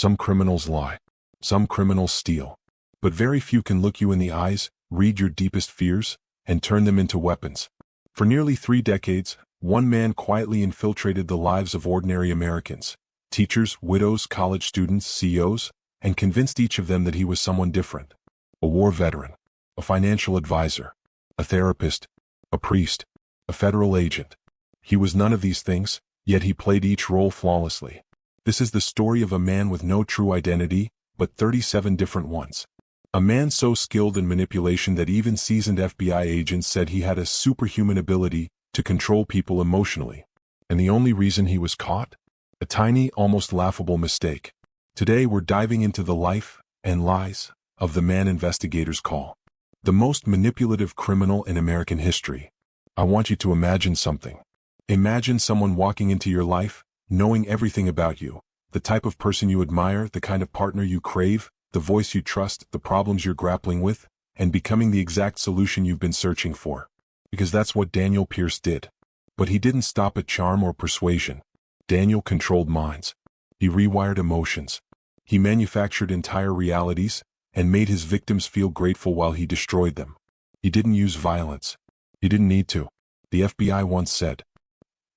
Some criminals lie. Some criminals steal. But very few can look you in the eyes, read your deepest fears, and turn them into weapons. For nearly 3 decades, one man quietly infiltrated the lives of ordinary Americans, teachers, widows, college students, CEOs, and convinced each of them that he was someone different. A war veteran, a financial advisor, a therapist, a priest, a federal agent. He was none of these things, yet he played each role flawlessly. This is the story of a man with no true identity, but 37 different ones. A man so skilled in manipulation that even seasoned FBI agents said he had a superhuman ability to control people emotionally. And the only reason he was caught? A tiny, almost laughable mistake. Today we're diving into the life and lies of the man investigators call the most manipulative criminal in American history. I want you to imagine something. Imagine someone walking into your life, knowing everything about you, the type of person you admire, the kind of partner you crave, the voice you trust, the problems you're grappling with, and becoming the exact solution you've been searching for. Because that's what Daniel Pierce did. But he didn't stop at charm or persuasion. Daniel controlled minds. He rewired emotions. He manufactured entire realities, and made his victims feel grateful while he destroyed them. He didn't use violence. He didn't need to. The FBI once said,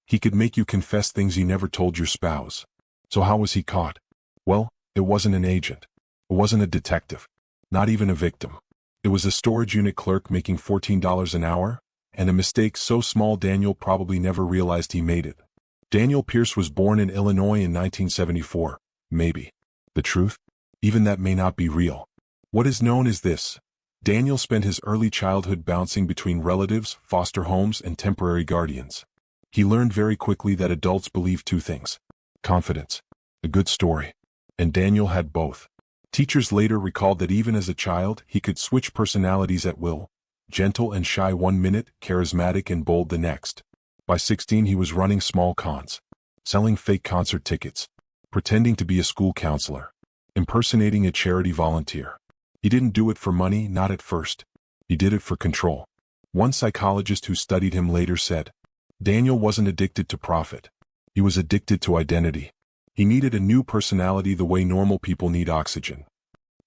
he could make you confess things you never told your spouse. So how was he caught? Well, it wasn't an agent. It wasn't a detective. Not even a victim. It was a storage unit clerk making $14 an hour, and a mistake so small Daniel probably never realized he made it. Daniel Pierce was born in Illinois in 1974. Maybe. The truth? Even that may not be real. What is known is this. Daniel spent his early childhood bouncing between relatives, foster homes, and temporary guardians. He learned very quickly that adults believe 2 things. Confidence. A good story. And Daniel had both. Teachers later recalled that even as a child, he could switch personalities at will. Gentle and shy 1 minute, charismatic and bold the next. By 16 he was running small cons. Selling fake concert tickets. Pretending to be a school counselor. Impersonating a charity volunteer. He didn't do it for money, not at first. He did it for control. One psychologist who studied him later said, Daniel wasn't addicted to profit. He was addicted to identity. He needed a new personality the way normal people need oxygen.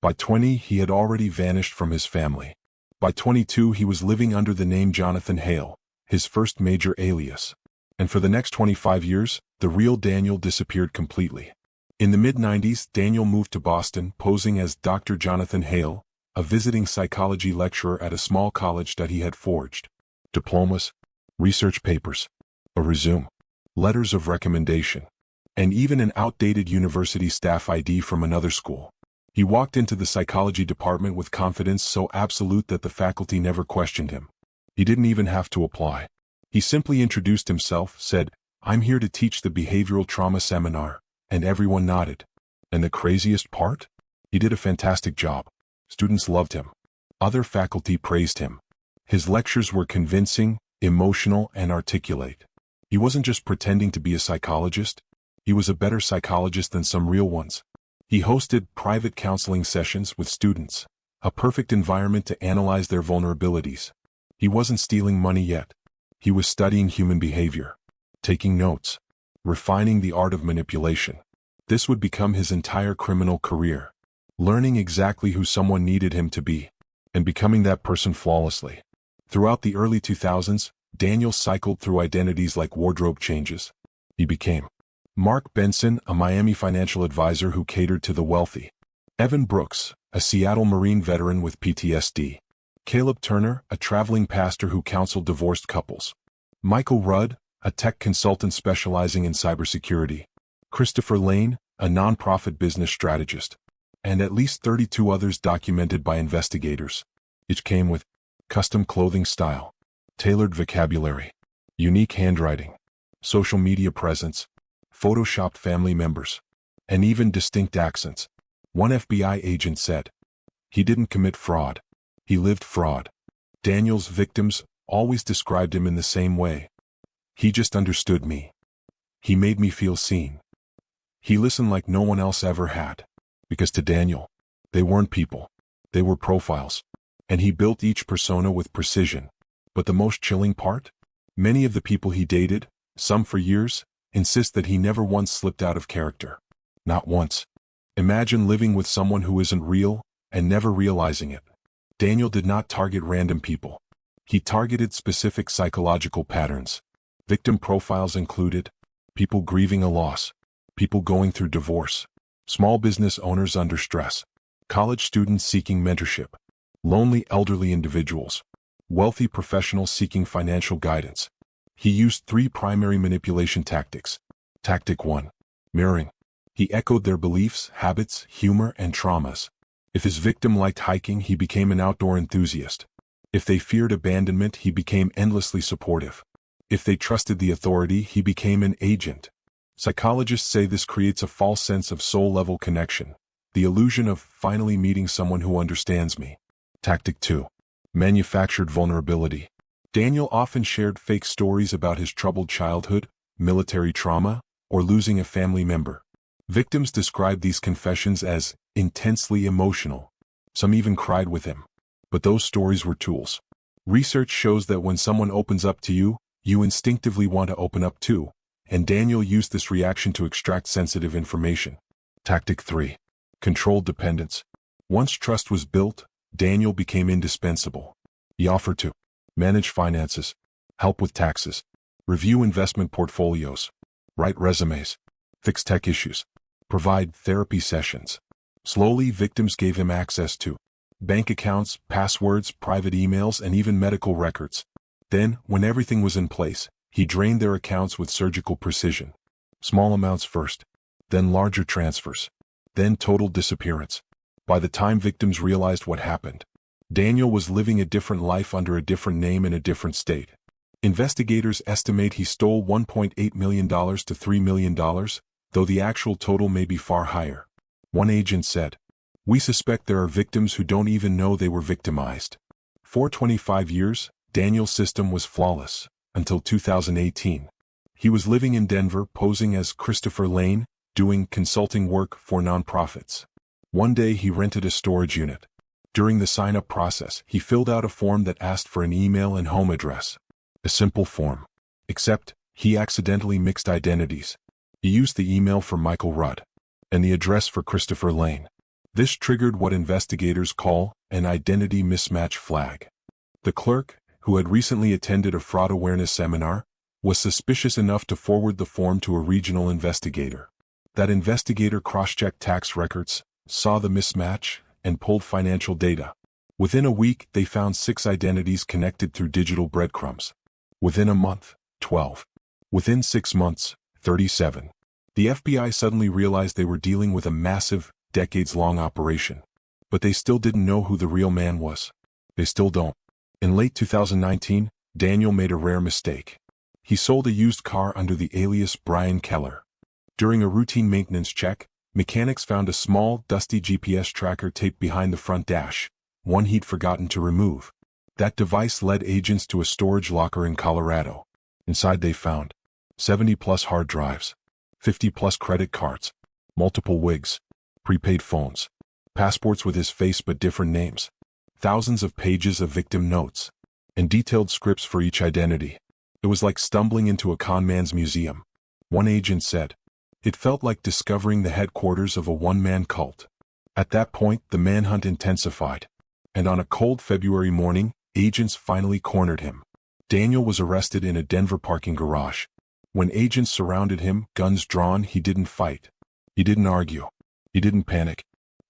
By 20, he had already vanished from his family. By 22, he was living under the name Jonathan Hale, his first major alias. And for the next 25 years, the real Daniel disappeared completely. In the mid-90s, Daniel moved to Boston, posing as Dr. Jonathan Hale, a visiting psychology lecturer at a small college that he had forged. Diplomas, research papers, a resume, letters of recommendation, and even an outdated university staff ID from another school. He walked into the psychology department with confidence so absolute that the faculty never questioned him. He didn't even have to apply. He simply introduced himself, said, "I'm here to teach the behavioral trauma seminar," and everyone nodded. And the craziest part? He did a fantastic job. Students loved him. Other faculty praised him. His lectures were convincing, emotional, and articulate. He wasn't just pretending to be a psychologist. He was a better psychologist than some real ones. He hosted private counseling sessions with students, a perfect environment to analyze their vulnerabilities. He wasn't stealing money yet. He was studying human behavior, taking notes, refining the art of manipulation. This would become his entire criminal career, learning exactly who someone needed him to be, and becoming that person flawlessly. Throughout the early 2000s, Daniel cycled through identities like wardrobe changes. He became Mark Benson, a Miami financial advisor who catered to the wealthy. Evan Brooks, a Seattle Marine veteran with PTSD. Caleb Turner, a traveling pastor who counseled divorced couples. Michael Rudd, a tech consultant specializing in cybersecurity. Christopher Lane, a nonprofit business strategist. And at least 32 others documented by investigators. Each came with custom clothing style, tailored vocabulary, unique handwriting, social media presence, photoshopped family members, and even distinct accents. One FBI agent said, "He didn't commit fraud. He lived fraud." Daniel's victims always described him in the same way. "He just understood me. He made me feel seen. He listened like no one else ever had." Because to Daniel, they weren't people. They were profiles. And he built each persona with precision. But the most chilling part? Many of the people he dated, some for years, insist that he never once slipped out of character. Not once. Imagine living with someone who isn't real and never realizing it. Daniel did not target random people. He targeted specific psychological patterns. Victim profiles included people grieving a loss, people going through divorce, small business owners under stress, college students seeking mentorship, lonely elderly individuals, wealthy professionals seeking financial guidance. He used 3 primary manipulation tactics. Tactic 1. Mirroring. He echoed their beliefs, habits, humor, and traumas. If his victim liked hiking, he became an outdoor enthusiast. If they feared abandonment, he became endlessly supportive. If they trusted the authority, he became an agent. Psychologists say this creates a false sense of soul-level connection, the illusion of finally meeting someone who understands me. Tactic 2. Manufactured vulnerability. Daniel often shared fake stories about his troubled childhood, military trauma, or losing a family member. Victims described these confessions as intensely emotional. Some even cried with him. But those stories were tools. Research shows that when someone opens up to you, you instinctively want to open up too, and Daniel used this reaction to extract sensitive information. Tactic 3. Controlled dependence. Once trust was built, Daniel became indispensable. He offered to manage finances, help with taxes, review investment portfolios, write resumes, fix tech issues, provide therapy sessions. Slowly, victims gave him access to bank accounts, passwords, private emails, and even medical records. Then, when everything was in place, he drained their accounts with surgical precision. Small amounts first, then larger transfers, then total disappearance. By the time victims realized what happened, Daniel was living a different life under a different name in a different state. Investigators estimate he stole $1.8 million to $3 million, though the actual total may be far higher. One agent said, "We suspect there are victims who don't even know they were victimized." For 25 years, Daniel's system was flawless, until 2018. He was living in Denver posing as Christopher Lane, doing consulting work for nonprofits. One day he rented a storage unit. During the sign-up process, he filled out a form that asked for an email and home address. A simple form. Except, he accidentally mixed identities. He used the email for Michael Rudd and the address for Christopher Lane. This triggered what investigators call an identity mismatch flag. The clerk, who had recently attended a fraud awareness seminar, was suspicious enough to forward the form to a regional investigator. That investigator cross-checked tax records, saw the mismatch, and pulled financial data. Within a week, they found 6 identities connected through digital breadcrumbs. Within a month, 12. Within 6 months, 37. The FBI suddenly realized they were dealing with a massive, decades-long operation. But they still didn't know who the real man was. They still don't. In late 2019, Daniel made a rare mistake. He sold a used car under the alias Brian Keller. During a routine maintenance check, mechanics found a small, dusty GPS tracker taped behind the front dash, one he'd forgotten to remove. That device led agents to a storage locker in Colorado. Inside they found 70-plus hard drives, 50-plus credit cards, multiple wigs, prepaid phones, passports with his face but different names, thousands of pages of victim notes, and detailed scripts for each identity. It was like stumbling into a con man's museum. One agent said, "It felt like discovering the headquarters of a one-man cult." At that point, the manhunt intensified. And on a cold February morning, agents finally cornered him. Daniel was arrested in a Denver parking garage. When agents surrounded him, guns drawn, he didn't fight. He didn't argue. He didn't panic.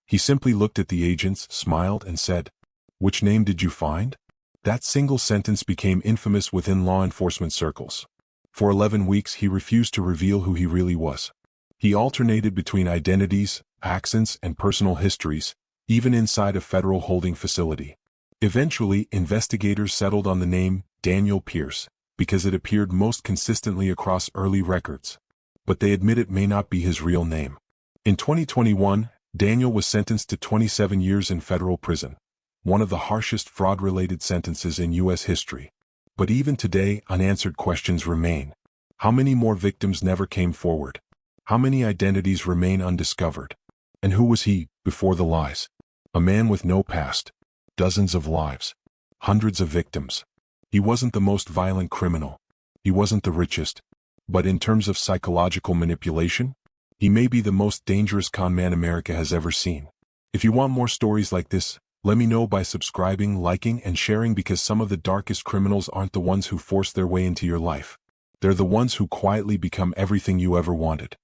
He simply looked at the agents, smiled, and said, "Which name did you find?" That single sentence became infamous within law enforcement circles. For 11 weeks, he refused to reveal who he really was. He alternated between identities, accents, and personal histories, even inside a federal holding facility. Eventually, investigators settled on the name Daniel Pierce, because it appeared most consistently across early records. But they admit it may not be his real name. In 2021, Daniel was sentenced to 27 years in federal prison, one of the harshest fraud-related sentences in U.S. history. But even today, unanswered questions remain. How many more victims never came forward? How many identities remain undiscovered? And who was he, before the lies? A man with no past. Dozens of lives. Hundreds of victims. He wasn't the most violent criminal. He wasn't the richest. But in terms of psychological manipulation, He may be the most dangerous con man America has ever seen. If you want more stories like this, let me know by subscribing, liking, and sharing, because some of the darkest criminals aren't the ones who force their way into your life. They're the ones who quietly become everything you ever wanted.